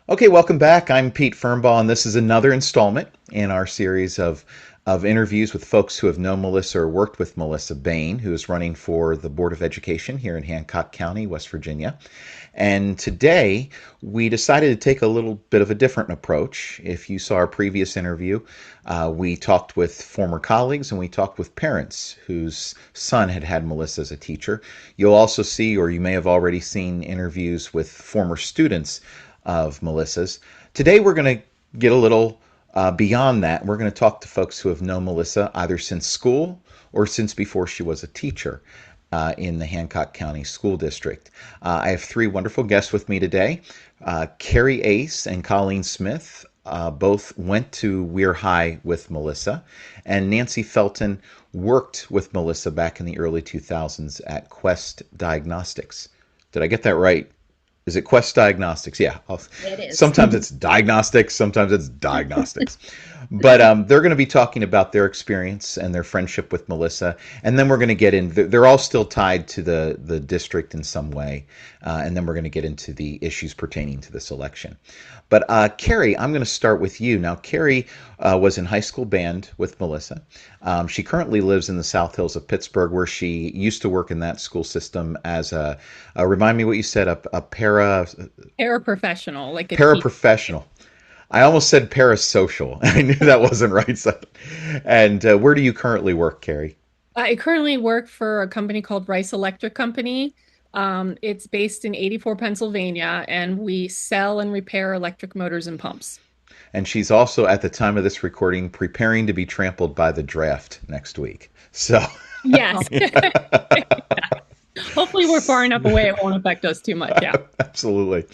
Okay, welcome back. I'm Pete Fernbaugh, and this is another installment in our series of interviews with folks who have known Melissa or worked with Melissa Bane, who is running for the Board of Education here in Hancock County, West Virginia. And today we decided to take a little bit of a different approach. If you saw our previous interview, we talked with former colleagues and we talked with parents whose son had had Melissa as a teacher. You'll also see, or you may have already seen, interviews with former students of Melissa's. Today we're going to get a little beyond that. We're going to talk to folks who have known Melissa either since school or since before she was a teacher in the Hancock County School District. I have three wonderful guests with me today. Carrie Ace and Colleen Smith both went to Weir High with Melissa, and Nancy Felton worked with Melissa back in the early 2000s at Quest Diagnostics. Did I get that right? Is it Quest Diagnostics? Yeah. It is. Sometimes it's diagnostics, sometimes it's diagnostics. But they're going to be talking about their experience and their friendship with Melissa. And then we're going to get in, they're all still tied to the district in some way. And then we're going to get into the issues pertaining to this election. But Carrie, I'm going to start with you. Now, Carrie was in high school band with Melissa. She currently lives in the South Hills of Pittsburgh, where she used to work in that school system as remind me what you said, a Paraprofessional, like a teacher. paraprofessional. I almost said parasocial. I knew that wasn't right. And where do you currently work, Carrie? I currently work for a company called Rice Electric Company. It's based in 84, Pennsylvania, and we sell and repair electric motors and pumps. And she's also, at the time of this recording, preparing to be trampled by the draft next week. So, Yes. Hopefully we're far enough away it won't affect us too much. Yeah. absolutely.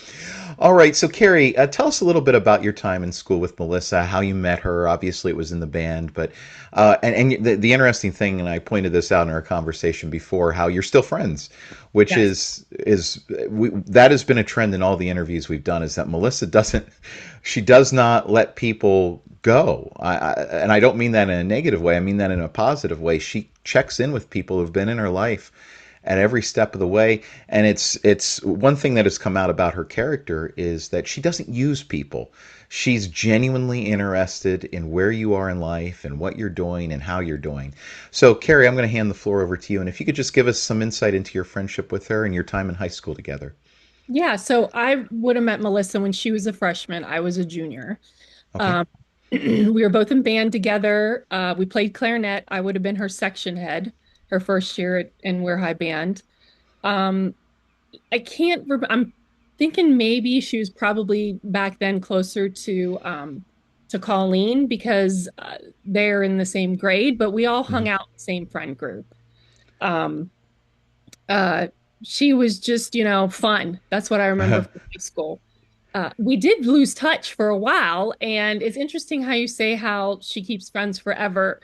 All right. So, Carrie, tell us a little bit about your time in school with Melissa, how you met her. Obviously, it was in the band, but and the interesting thing, and I pointed this out in our conversation before, how you're still friends, which Yes. that has been a trend in all the interviews we've done. Is that Melissa she does not let people go, and I don't mean that in a negative way. I mean that in a positive way. She checks in with people who've been in her life at every step of the way. And it's one thing that has come out about her character is that she doesn't use people. She's genuinely interested in where you are in life and what you're doing and how you're doing. So, Carrie, I'm going to hand the floor over to you. And if you could just give us some insight into your friendship with her and your time in high school together. Yeah. So I would have met Melissa when she was a freshman. I was a junior. Okay. Um, we were both in band together. We played clarinet. I would have been her section head her first year in Weir High Band. Um, I can't remember. I'm thinking maybe she was probably back then closer to Colleen because they're in the same grade, but we all hung Hmm. out in the same friend group. Um, uh, she was just, fun. That's what I remember from high school. We did lose touch for a while, and it's interesting how you say how she keeps friends forever.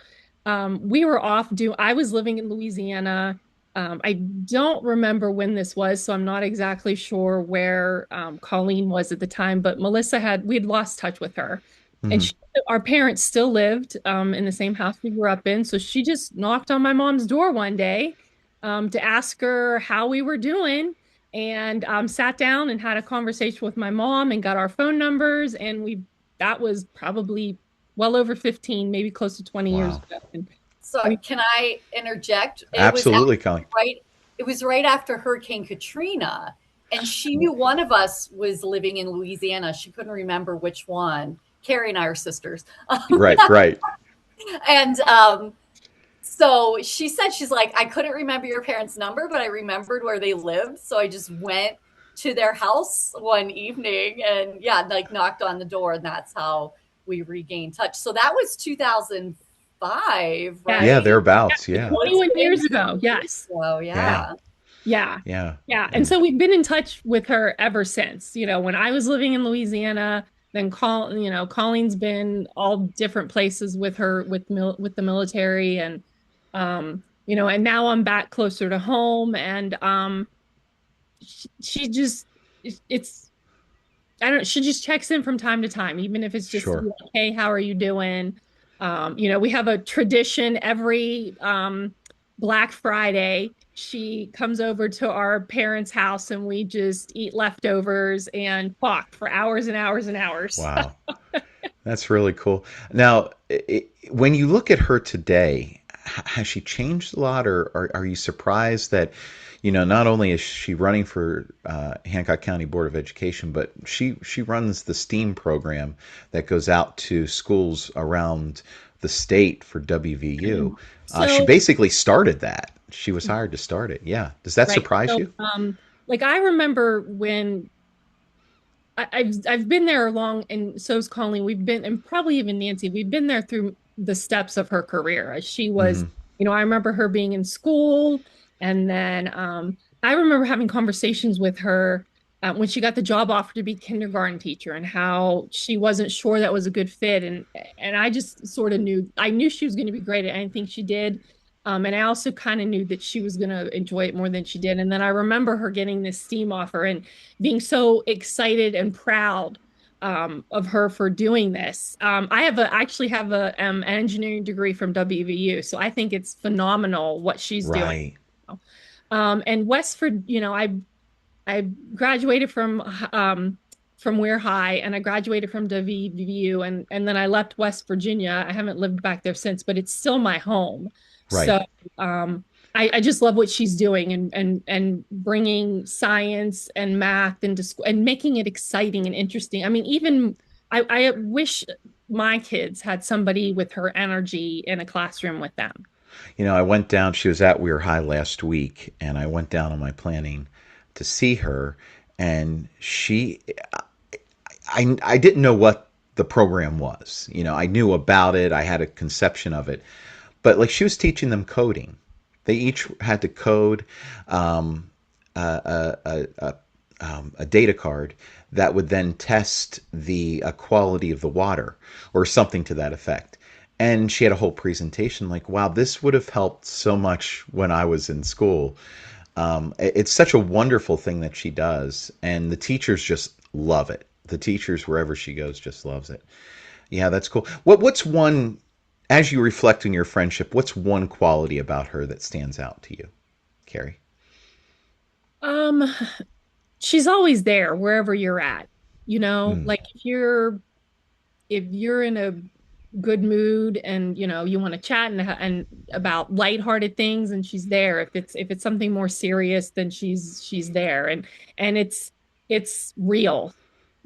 We were off do I was living in Louisiana. I don't remember when this was, so I'm not exactly sure where Colleen was at the time, but we'd lost touch with her. And Hmm. our parents still lived in the same house we grew up in, so she just knocked on my mom's door one day to ask her how we were doing and sat down and had a conversation with my mom and got our phone numbers. And that was probably well over 15, maybe close to 20 years Wow. ago. And So we, can I interject? Absolutely, Colleen. Right. It was right after Hurricane Katrina, and she knew one of us was living in Louisiana. She couldn't remember which one. Carrie and I are sisters, Right, right. and so she said she's like, I couldn't remember your parents' number, but I remembered where they lived, so I just went to their house one evening and yeah, like knocked on the door, and that's how we regained touch. So that was 2005, yeah, Yeah, right? thereabouts. Yeah. So it's 21 been years ago. 20 years. Yes. So Yeah. yeah. Yeah. Yeah. Yeah. And Yeah. so we've been in touch with her ever since, when I was living in Louisiana, then Colleen's been all different places with her with the military and now I'm back closer to home and she just it's I don't know, she just checks in from time to time, even if it's just, Sure. hey, how are you doing? We have a tradition Black Friday, she comes over to our parents' house and we just eat leftovers and talk for hours and hours and hours. Wow. That's really cool. Now, when you look at her today, has she changed a lot, or are you surprised that, not only is she running for Hancock County Board of Education, but she runs the STEAM program that goes out to schools around the state for WVU. She So, basically started that. She was hired to start it. Yeah. Does that right. surprise So, you? like I remember when I've been there long, and so's Colleen. We've been, and probably even Nancy. We've been there through the steps of her career. As she was, Hmm. I remember her being in school, and then I remember having conversations with her when she got the job offer to be kindergarten teacher, and how she wasn't sure that was a good fit, and I just sort of knew. I knew she was going to be great at anything she did. And I also kind of knew that she was going to enjoy it more than she did. And then I remember her getting this STEAM offer, and being so excited and proud of her for doing this. I actually have an engineering degree from WVU, so I think it's phenomenal what she's doing. Right. And Westford, I graduated from Weir High, and I graduated from WVU, and then I left West Virginia. I haven't lived back there since, but it's still my home. Right. So I just love what she's doing, and bringing science and math into school and making it exciting and interesting. I mean, even I wish my kids had somebody with her energy in a classroom with them. I went down, she was at Weir High last week, and I went down on my planning to see her, and I didn't know what the program was. I knew about it, I had a conception of it, but like she was teaching them coding. They each had to code um, a data card that would then test the quality of the water or something to that effect. And she had a whole presentation like, wow, this would have helped so much when I was in school. It's such a wonderful thing that she does. And the teachers just love it. The teachers, wherever she goes, just loves it. Yeah, that's cool. What's one, as you reflect on your friendship, what's one quality about her that stands out to you, Carrie? Um, she's always there wherever you're at. Mm, Like if you're in a good mood, and you want to chat and about lighthearted things, and she's there. If it's something more serious, then she's there, and it's real.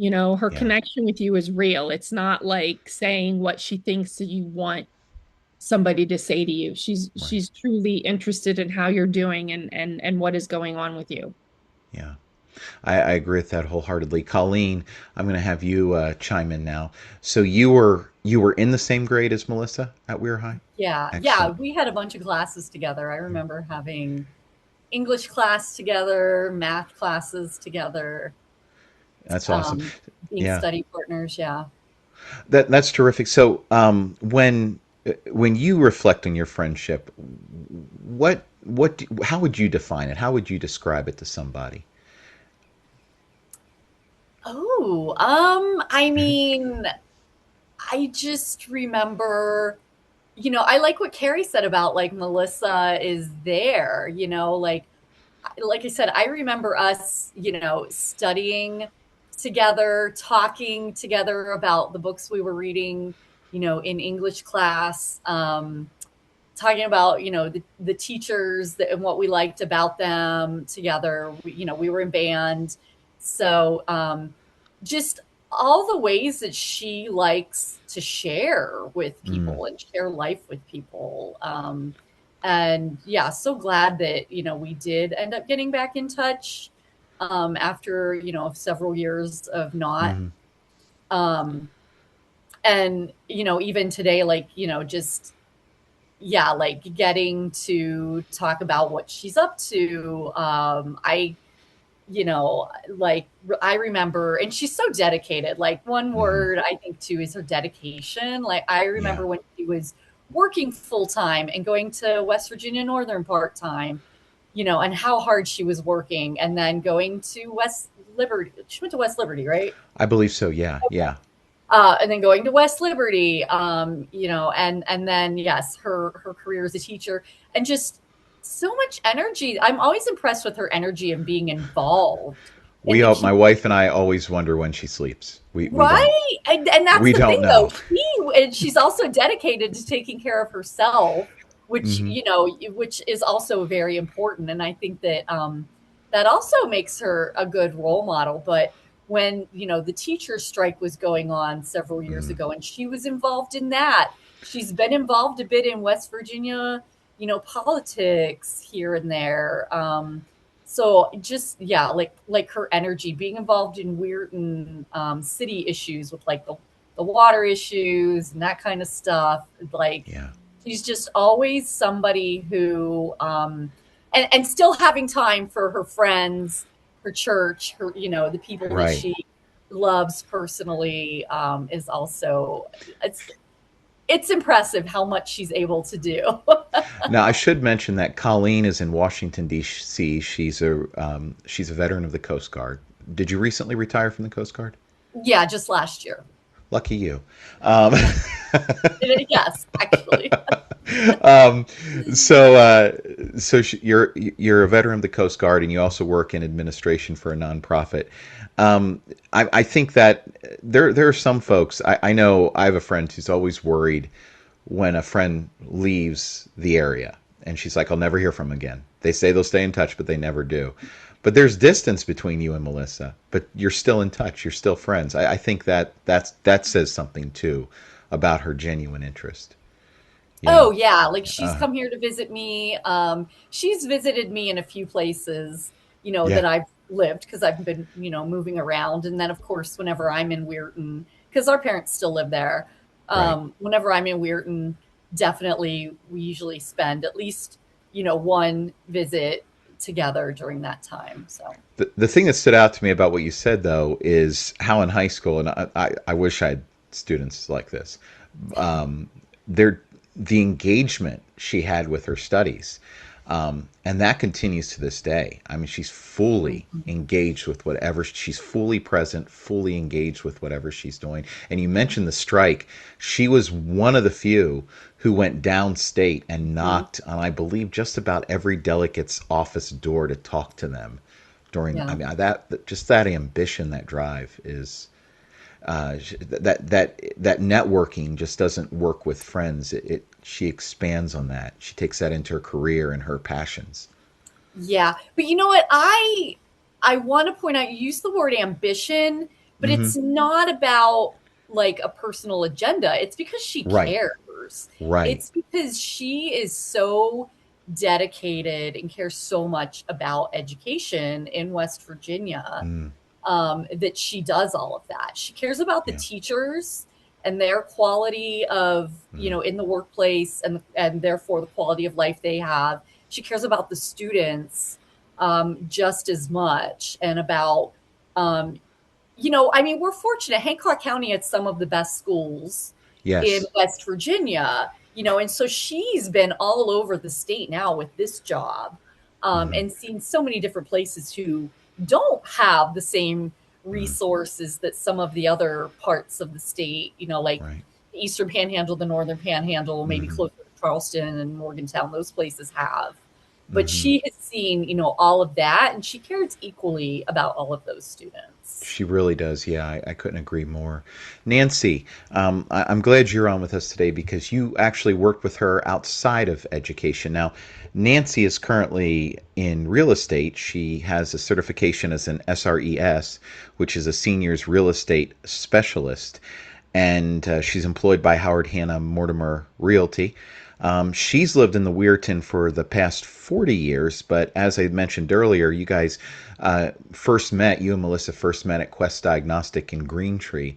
Her yeah, connection with you is real. It's not like saying what she thinks that you want somebody to say to you. she's right. she's truly interested in how you're doing, and what is going on with you. Yeah. I agree with that wholeheartedly. Colleen, I'm going to have you chime in now. So you were in the same grade as Melissa at Weir High? Yeah, yeah, Excellent. we had a bunch of classes together. I remember having English class together, math classes together, That's awesome. um, being Yeah, study partners. Yeah. that's terrific. So when you reflect on your friendship, how would you define it? How would you describe it to somebody? Oh, I mean, I just remember, I like what Carrie said about like Melissa is there, like I said, I remember us, studying together, talking together about the books we were reading, in English class, talking about, the teachers and what we liked about them together. We were in band. So just all the ways that she likes to share with Mm, people and share life with people. And yeah, so glad that, we did end up getting back in touch after, several years of not. mm, Um, and, even today, like, just, yeah, like getting to talk about what she's up to. Like I remember, and she's so dedicated. Like one mm, word I think too is her dedication. Like I yeah. remember when she was working full time and going to West Virginia Northern part time, and how hard she was working, and then going to West Liberty. She went to West Liberty, right? I believe so. Yeah, yeah. And then going to West Liberty, and then yes, her career as a teacher, and just so much energy. I'm always impressed with her energy and being involved in We the all, my community. wife and I always wonder when she sleeps. Right. And that's We the don't thing though. know. She's also dedicated to taking care of herself, which, Hmm. which is also very important. And I think that that also makes her a good role model. But when, the teacher strike was going on several years Mm. ago and she was involved in that, she's been involved a bit in West Virginia, politics here and there. So just yeah, like her energy, being involved in weird and city issues with like the water issues and that kind of stuff. Like Yeah. she's just always somebody who and still having time for her friends, her church, her the people that Right. she loves personally is also it's impressive how much she's able to do. Now, I should mention that Colleen is in Washington D.C. She's a veteran of the Coast Guard. Did you recently retire from the Coast Guard? Yeah, just last year. Lucky you. Um, Yes, actually. um, you're a veteran of the Coast Guard, and you also work in administration for a nonprofit. I think that there are some folks. I know I have a friend who's always worried when a friend leaves the area, and she's like, "I'll never hear from them again." They say they'll stay in touch, but they never do. But there's distance between you and Melissa, but you're still in touch. You're still friends. I think that says something too about her genuine interest. Yeah. Oh yeah, like she's Uh, come here to visit me. She's visited me in a few places, yeah. that I've lived because I've been, moving around. And then of course, whenever I'm in Weirton, because our parents still live there, Right. whenever I'm in Weirton, definitely we usually spend at least, one visit together during that time. So The thing that stood out to me about what you said though is how in high school, and I wish I had students like this. Um, they're the engagement she had with her studies. And that continues to this day. I mean, she's fully engaged with whatever, she's fully present, fully engaged with whatever she's doing. And you mentioned the strike. She was one of the few who went downstate and mhm, knocked on, I believe, just about every delegate's office door to talk to them during, I yeah. mean, just that ambition, that drive is, that networking just doesn't work with friends. She expands on that. She takes that into her career and her passions. Yeah, but you know what? I want to point out you use the word ambition, but Hmm. it's not about like a personal agenda. It's because she Right, cares. right. It's because she is so dedicated and cares so much about education in West Virginia Mm, that she does all of that. She cares about the yeah. teachers and their quality of, Mm, in the workplace and therefore the quality of life they have. She cares about the students just as much and about, um, I mean, we're fortunate. Hancock County had some of the best schools in yes. West Virginia, and so she's been all over the state now with this job Hmm. and seen so many different places who don't have the same Mm, resources that some of the other parts of the state, like right. the Eastern Panhandle, the Northern Panhandle, maybe Hmm. closer to Charleston and Morgantown, those places have. But Hmm. she has seen, all of that, and she cares equally about all of those students. She really does. Yeah, I couldn't agree more. Nancy, I'm glad you're on with us today because you actually worked with her outside of education. Now, Nancy is currently in real estate. She has a certification as an SRES, which is a seniors real estate specialist, and she's employed by Howard Hanna Mortimer Realty. She's lived in the Weirton for the past 40 years, but as I mentioned earlier, you guys you and Melissa first met at Quest Diagnostic in Greentree.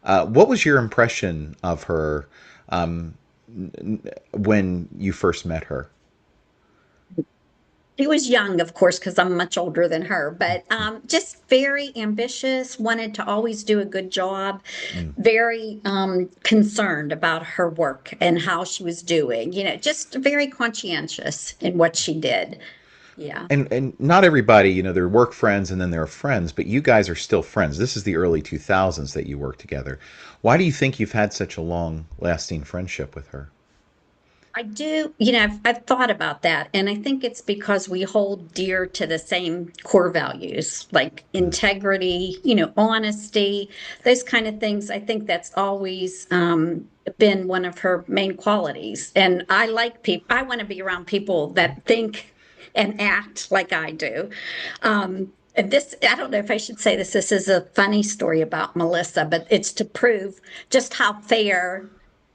What was your impression of her um, when you first met her? She was young, of course, because I'm much older than her, but just very ambitious, wanted to always do a good job, Mm. very concerned about her work and how she was doing, just very conscientious in what she did. Yeah. And not everybody, they're work friends and then they're friends, but you guys are still friends. This is the early 2000s that you worked together. Why do you think you've had such a long lasting friendship with her? I do, I've thought about that. And I think it's because we hold dear to the same core values, like integrity, honesty, those kind of things. I think that's always been one of her main qualities. And I like people, I want to be around people that think and act like I do. And this, I don't know if I should say this. This is a funny story about Melissa, but it's to prove just how fair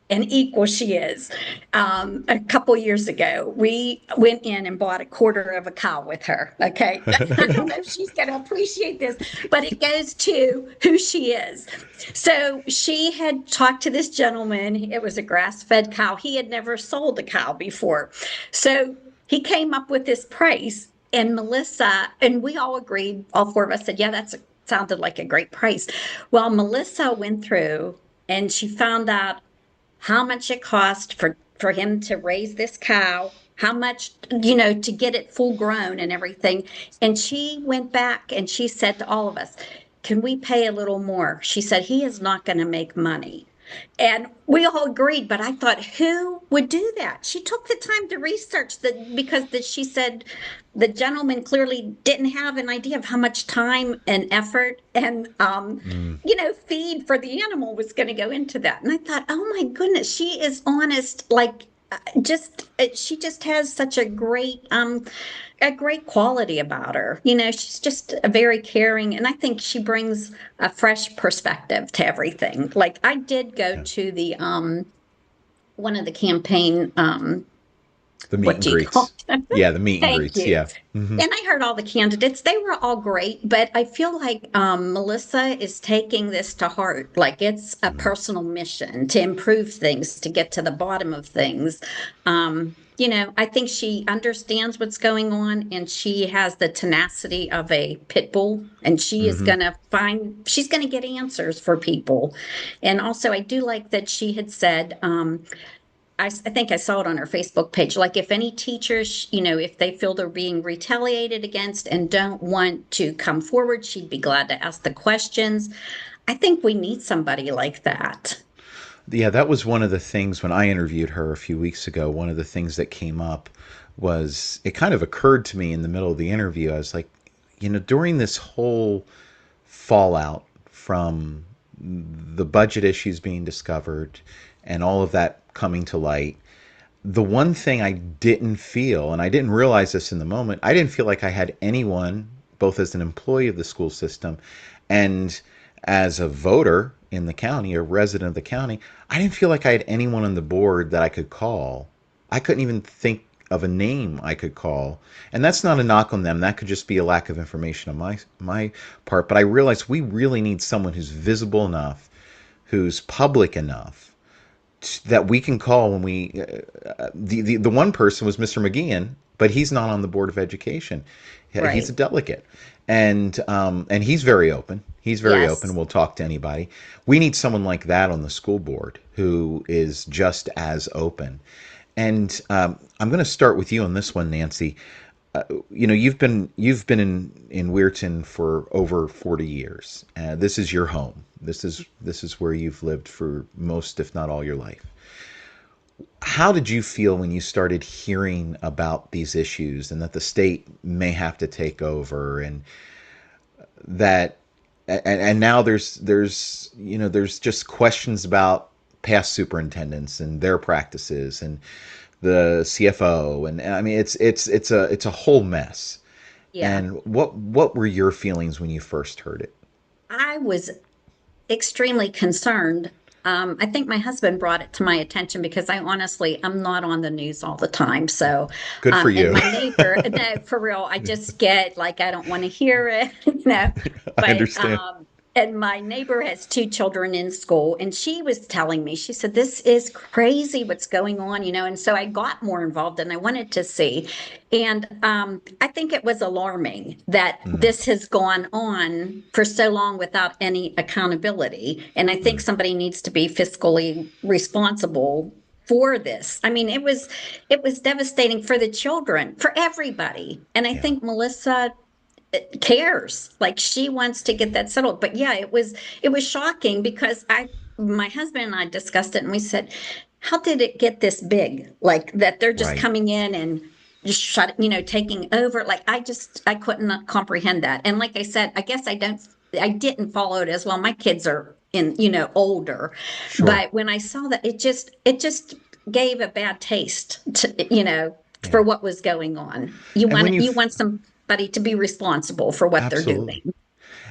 and equal she is. A couple years ago, we went in and bought a quarter of a cow with her. Okay. I don't know if she's going to appreciate this, but it goes to who she is. So she had talked to this gentleman. It was a grass fed cow. He had never sold a cow before. So he came up with this price. And Melissa, and we all agreed, all four of us said, yeah, sounded like a great price. Well, Melissa went through and she found out how much it cost for him to raise this cow, how much, to get it full grown and everything. And she went back and she said to all of us, can we pay a little more? She said, he is not going to make money. And we all agreed, but I thought, who would do that? She took the time to research that because she said the gentleman clearly didn't have an idea of how much time and effort and feed for the animal was going to go into that. And I thought, oh my goodness, she is honest, like she just has such a great quality about her. She's just a very caring, and I think she brings a fresh perspective to everything. Like I did go Yeah. to the one of the campaign The meet what and do you call greets. it? Yeah, the meet and Thank greets. you. Yeah. Hmm. And I heard all the candidates. They were all great, but I feel like Melissa is taking this to heart. Like it's a personal mission to improve things, to get to the bottom of things. I think she understands what's going on and she has the tenacity of a pit bull and she is Hmm. going to she's going to get answers for people. And also, I do like that she had said, I think I saw it on her Facebook page. Like, if any teachers, if they feel they're being retaliated against and don't want to come forward, she'd be glad to ask the questions. I think we need somebody like that. Yeah, that was one of the things when I interviewed her a few weeks ago. One of the things that came up was it kind of occurred to me in the middle of the interview. I was like, during this whole fallout from the budget issues being discovered and all of that coming to light, the one thing I didn't feel, and I didn't realize this in the moment, I didn't feel like I had anyone, both as an employee of the school system and as a voter in the county, a resident of the county, I didn't feel like I had anyone on the board that I could call. I couldn't even think of a name I could call. And that's not a knock on them. That could just be a lack of information on my part. But I realized we really need someone who's visible enough, who's public enough, that we can call when the one person was Mr. McGeehan, but he's not on the Board of Education. He's a Right. delegate, and he's very open. He's very open. Yes. Will talk to anybody. We need someone like that on the school board who is just as open. And I'm going to start with you on this one, Nancy. You've been in Weirton for over 40 years. This is your home. This is where you've lived for most, if not all, your life. How did you feel when you started hearing about these issues and that the state may have to take over and that and now there's just questions about past superintendents and their practices and the CFO and I mean it's a whole mess. Yeah. And what were your feelings when you first heard it? I was extremely concerned. I think my husband brought it to my attention because I'm not on the news all the time. So, Good for and you. my neighbor, no, for real, I just get like, I don't want to hear it, I but, understand. and my neighbor has two children in school and she was telling me, she said, this is crazy what's going on, and so I got more involved and I wanted to see. And I think it was alarming that Mm, this has gone on for so long without any accountability. And I think mm, somebody needs to be fiscally responsible for this. I mean, it was devastating for the children, for everybody. And I yeah. think Melissa cares. Like she wants to get that settled. But yeah, it was shocking because my husband and I discussed it and we said, how did it get this big? Like that they're just Right. coming in and just taking over. Like I couldn't comprehend that. And like I said, I guess I didn't follow it as well. My kids are older, Sure. but when I saw that, it just gave a bad taste for Yeah. what was going on. And when You want somebody to be responsible for what they're absolutely. doing.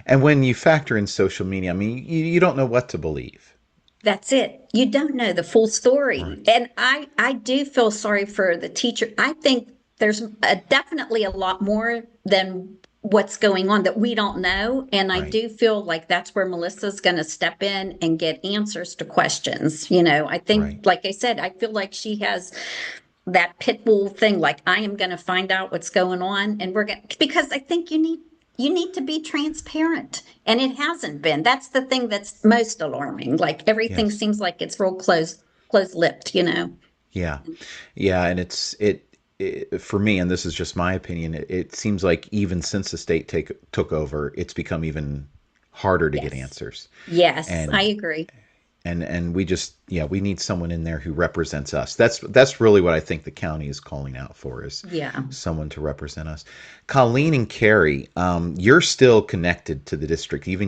And when you factor in social media, I mean, you don't know what to believe. That's it. You don't know the full Right. story. And I do feel sorry for the teacher. I think there's definitely a lot more than what's going on that we don't know. And I Right. do feel like that's where Melissa's going to step in and get answers to questions. I Right. think, like I said, I feel like she has that pit bull thing, like I am going to find out what's going on, and we're going to, because I think you need to be transparent, and it hasn't been. That's the thing that's most alarming. Like everything Yes. seems like it's real close lipped. Yeah. Yeah. And it for me, and this is just my opinion, it seems like even since the state took over, it's become even harder to get Yes. answers. Yes, I And agree. and we just, yeah, we need someone in there who represents us. That's really what I think the county is calling out for, is Yeah. someone to represent us. Colleen and Carrie, you're still connected to the district, even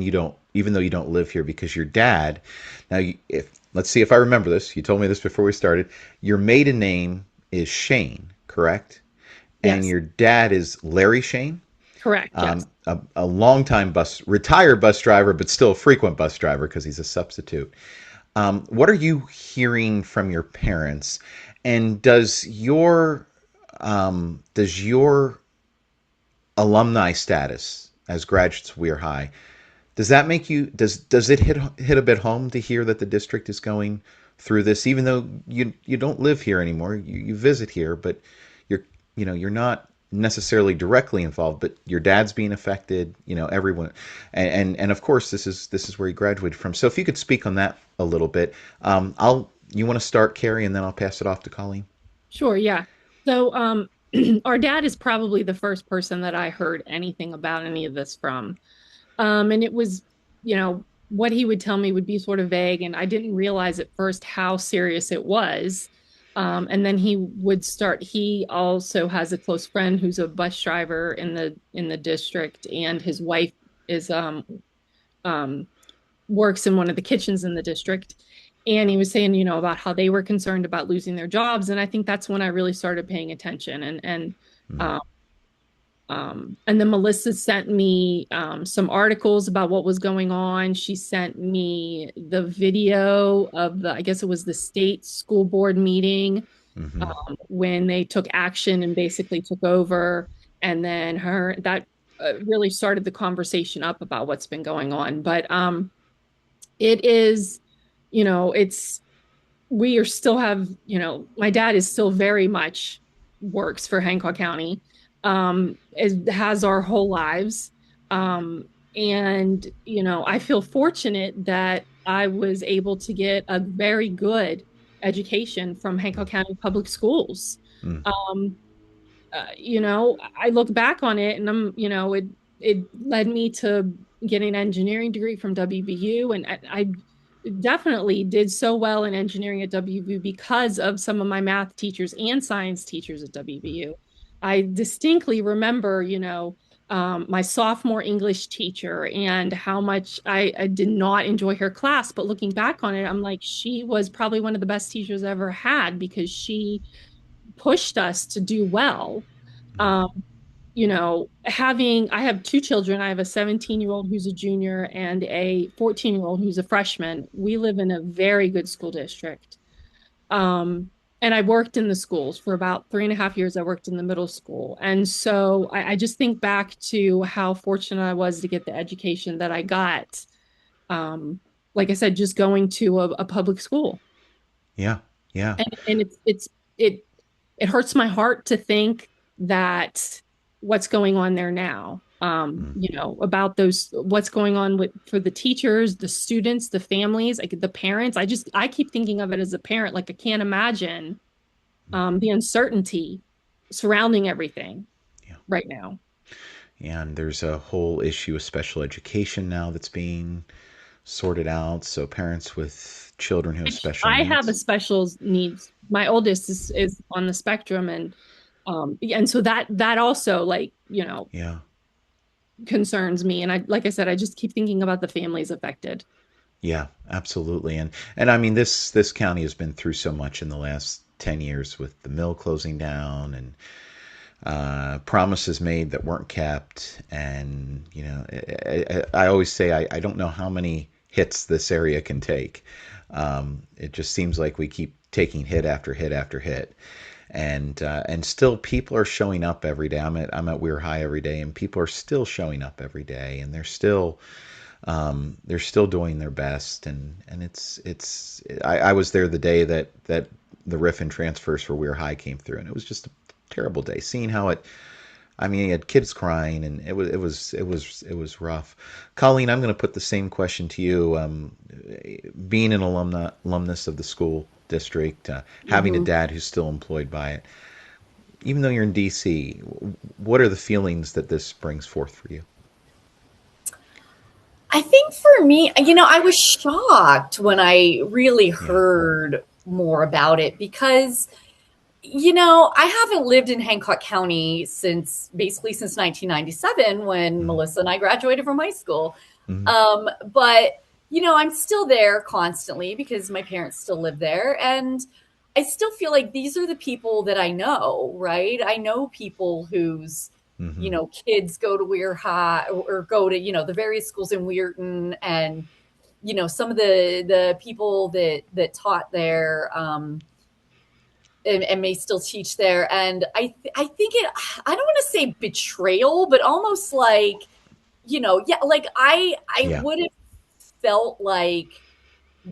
though you don't live here, because your dad. Now, if let's see if I remember this. You told me this before we started. Your maiden name is Shane, correct? And Yes, your dad is Larry Shane, correct. Yes. a longtime retired bus driver, but still a frequent bus driver because he's a substitute. What are you hearing from your parents? And does your alumni status as graduates of Weir High, does that make you, does it hit a bit home to hear that the district is going through this, even though you don't live here anymore, you visit here, but you're you're not necessarily directly involved, but your dad's being affected, everyone, and of course this is where he graduated from. So if you could speak on that a little bit, I'll you want to start, Carrie, and then I'll pass it off to Colleen. Sure, yeah. So, our dad is probably the first person that I heard anything about any of this from. And it was, what he would tell me would be sort of vague, and I didn't realize at first how serious it was. And then he also has a close friend who's a bus driver in the district, and his wife is um works in one of the kitchens in the district. And he was saying, about how they were concerned about losing their jobs. And I think that's when I really started paying attention. Mm, Um, and then Melissa sent me some articles about what was going on. She sent me the video of I guess it was the state school board meeting, mm-hmm. when they took action and basically took over. And then that really started the conversation up about what's been going on. But it is, it's, we are still have, my dad is still very much works for Hancock County, has our whole lives. And, I feel fortunate that I was able to get a very good education from Hancock County Public Schools. Mm, Um, I look back on it, and it led me to getting an engineering degree from WVU, and I definitely did so well in engineering at WVU because of some of my math teachers and science teachers at WVU. I distinctly remember, my sophomore English teacher and how much I did not enjoy her class. But looking back on it, I'm like, she was probably one of the best teachers I ever had because she pushed us to do well. mm, Um, I have two children. I have a 17-year-old who's a junior and a 14-year-old who's a freshman. We live in a very good school district. Um, and I worked in the schools for about 3.5 years. I worked in the middle school. And so I just think back to how fortunate I was to get the education that I got. Um, like I said, just going to a public school. yeah. Yeah. And it it hurts my heart to think that what's going on there now. Mm, About those, what's going on for the teachers, the students, the families, like the parents. I keep thinking of it as a parent. Like I can't imagine the uncertainty surrounding everything yeah. right now. And there's a whole issue of special education now that's being sorted out so parents with children who have special I have a needs? special needs. My oldest is on the spectrum, and so that also, like, Yeah. concerns me. And I, like I said, I just keep thinking about the families affected. Yeah, absolutely. And I mean this county has been through so much in the last 10 years with the mill closing down and promises made that weren't kept. And, I always say I don't know how many hits this area can take. It just seems like we keep taking hit after hit after hit. And still people are showing up every day. I'm at Weir High every day, and people are still showing up every day, and they're still doing their best. And I was there the day that the RIF and transfers for Weir High came through, and it was just a terrible day seeing how it. I mean, you had kids crying, and it was rough. Colleen, I'm going to put the same question to you. Being an alumnus of the school district, having a Mhm. dad who's still employed by it, even though you're in DC, what are the feelings that this brings forth for you? I think for me, I was shocked when I really Yeah. heard more about it because, I haven't lived in Hancock County since 1997 when Mm-hmm. Melissa and I graduated from high school. Mm-hmm. But, I'm still there constantly because my parents still live there. And I still feel like these are the people that I know, right? I know people whose, Mm-hmm. kids go to Weir High or go to, the various schools in Weirton, and, some of the people that taught there, and may still teach there. And I think I don't want to say betrayal, but almost like, yeah, like I Yeah. would have felt like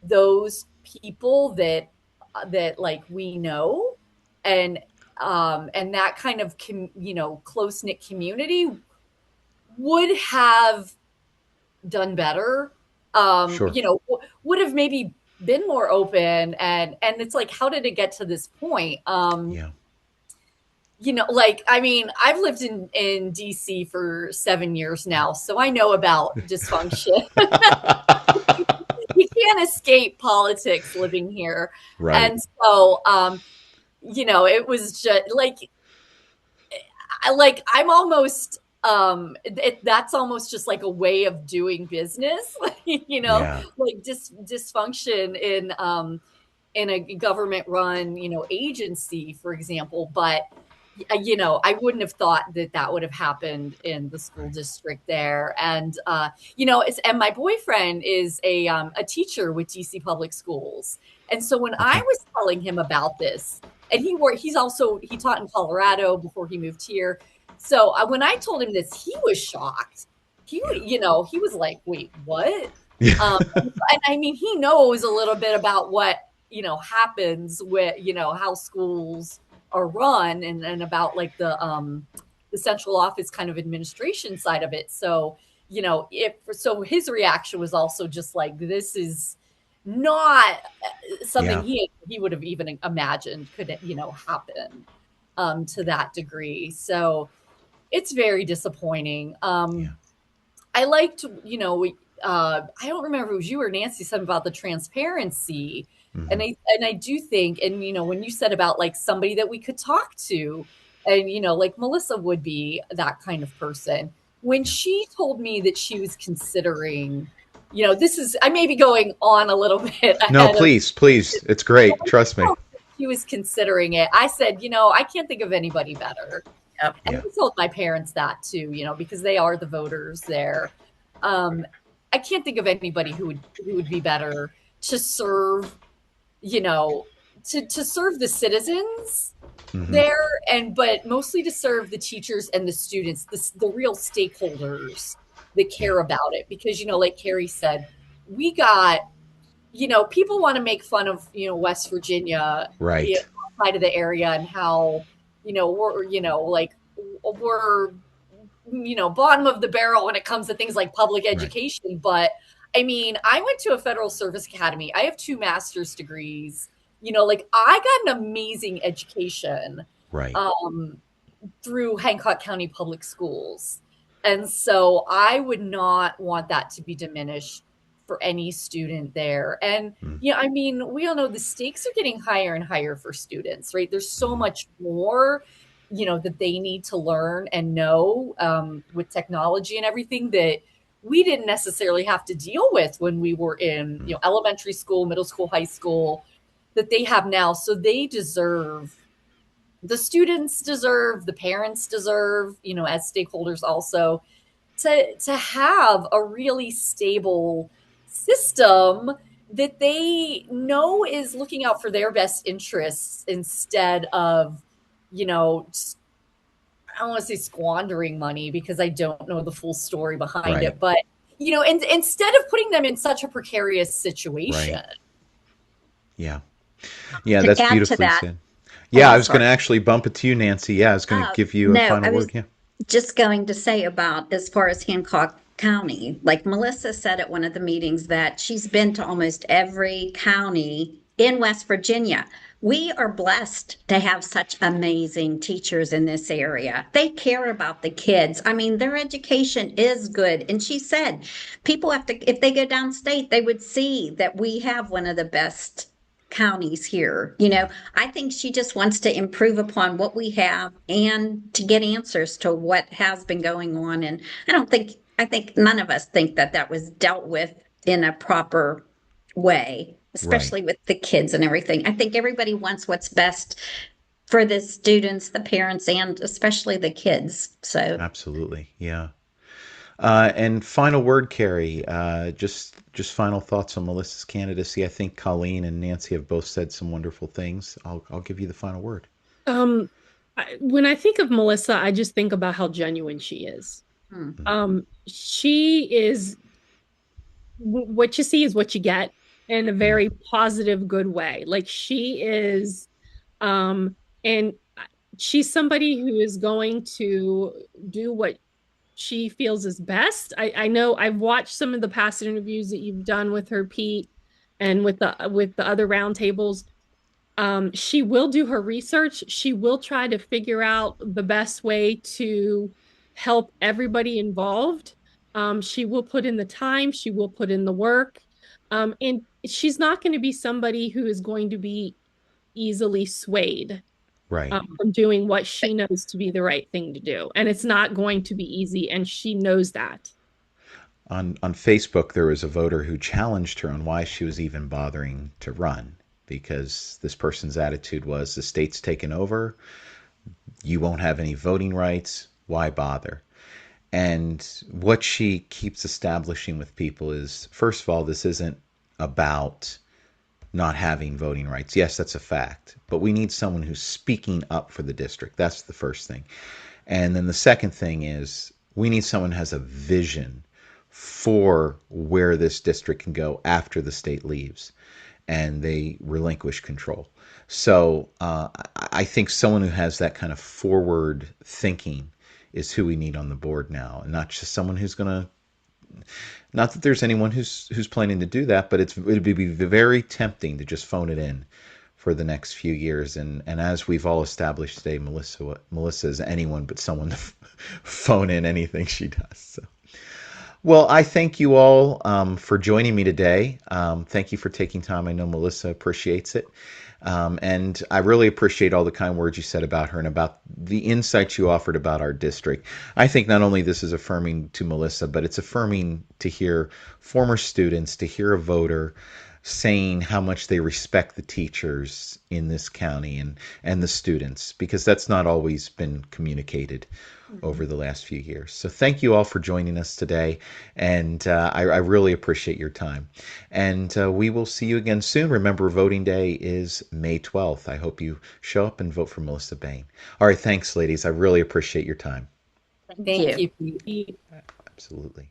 those people that like we know, and that kind of close knit community would have done better. Sure. Would have maybe been more open, and it's like, how did it get to this point? Yeah. Like, I mean, I've lived in DC for 7 years now, so I know about dysfunction. You can't escape politics living here. Right. And so, it was just I'm almost, that's almost just like a way of doing business, Yeah. like dysfunction in a government run, agency, for example. But I wouldn't have thought that would have happened in the school Right. district there. And and my boyfriend is a teacher with DC Public Schools, and so when I Okay. was telling him about this, and he taught in Colorado before he moved here. So when I told him this, he was shocked. Yeah. He was like, "Wait, what?" Yeah. And I mean, he knows a little bit about what happens with how schools are run, and about like the central office kind of administration side of it. So if so, his reaction was also just like, this is not something Yeah. he would have even imagined could happen to that degree. So it's very disappointing. Yeah. I liked, I don't remember if it was you or Nancy said about the transparency. Mm-hmm. And I do think, and when you said about like somebody that we could talk to, and like Melissa would be that kind of person. When Yeah. she told me that she was considering, I may be going on a little bit No, ahead of, please, please. It's great. Trust me. she was considering it. I said, I can't think of anybody better. Yep. And Yeah. I told my parents that too, because they are the voters there. I can't think of anybody who would be better to serve, to serve the citizens Mm-hmm. there, but mostly to serve the teachers and the students, the real stakeholders that Yeah. care about it. Because, like Carrie said, we got, people want to make fun of, West Virginia, Right. outside of the area, and how, we're, like, we're, bottom of the barrel when it comes to things like public Right. education. But I mean, I went to a federal service academy. I have 2 master's degrees. Like, I got an amazing education Right. um, through Hancock County Public Schools. And so I would not want that to be diminished for any student there. And, Mm. I mean, we all know the stakes are getting higher and higher for students, right? There's so Mm. much more, that they need to learn and know with technology and everything that we didn't necessarily have to deal with when we were in, Mm. elementary school, middle school, high school, that they have now. So they deserve, the students deserve, the parents deserve, as stakeholders also, to have a really stable system that they know is looking out for their best interests instead of, I don't want to say squandering money because I don't know the full story behind Right. it, but and instead of putting them in such a precarious situation. Right. Yeah. Yeah, To that's add to beautifully that, said. oh, Yeah, I I'm was going sorry. to actually bump it to you, Nancy. Yeah, I was going to give you a No, final I word. was Yeah. just going to say about as far as Hancock County, like Melissa said at one of the meetings that she's been to almost every county in West Virginia. We are blessed to have such amazing teachers in this area. They care about the kids. I mean, their education is good. And she said people have to, if they go downstate, they would see that we have one of the best counties here. I think she just wants to improve upon what we have and to get answers to what has been going on. And I think none of us think that that was dealt with in a proper way, Right. especially with the kids and everything. I think everybody wants what's best for the students, the parents, and especially the kids. So Absolutely. Yeah. And final word, Carrie. Just final thoughts on Melissa's candidacy. I think Colleen and Nancy have both said some wonderful things. I'll give you the final word. Um, when I think of Melissa, I just think about how genuine she is. hmm, Mm. She is what you see is what you get in a Mm. very positive, good way. Like she is, and she's somebody who is going to do what she feels is best. I know I've watched some of the past interviews that you've done with her, Pete, and with the other roundtables. She will do her research. She will try to figure out the best way to help everybody involved. She will put in the time, she will put in the work. And she's not going to be somebody who is going to be easily swayed Right. from doing what she knows to be the right thing to do. And it's not going to be easy. And she knows that. On Facebook, there was a voter who challenged her on why she was even bothering to run, because this person's attitude was the state's taken over, you won't have any voting rights, why bother? And what she keeps establishing with people is, first of all, this isn't about not having voting rights. Yes, that's a fact, but we need someone who's speaking up for the district. That's the first thing. And then the second thing is we need someone who has a vision for where this district can go after the state leaves and they relinquish control. So I think someone who has that kind of forward thinking is who we need on the board now, and not just someone who's going to. Not that there's anyone who's planning to do that, but it'd be very tempting to just phone it in for the next few years. And as we've all established today, Melissa is anyone but someone to phone in anything she does. So. Well, I thank you all for joining me today. Thank you for taking time. I know Melissa appreciates it. And I really appreciate all the kind words you said about her and about the insights you offered about our district. I think not only this is affirming to Melissa, but it's affirming to hear former students, to hear a voter saying how much they respect the teachers in this county and the students, because that's not always been communicated over the last few years. So thank you all for joining us today, and I really appreciate your time. And we will see you again soon. Remember, voting day is May 12th. I hope you show up and vote for Melissa Bane. All right, thanks, ladies. I really appreciate your time. thank Thank you. you, Pete. Absolutely.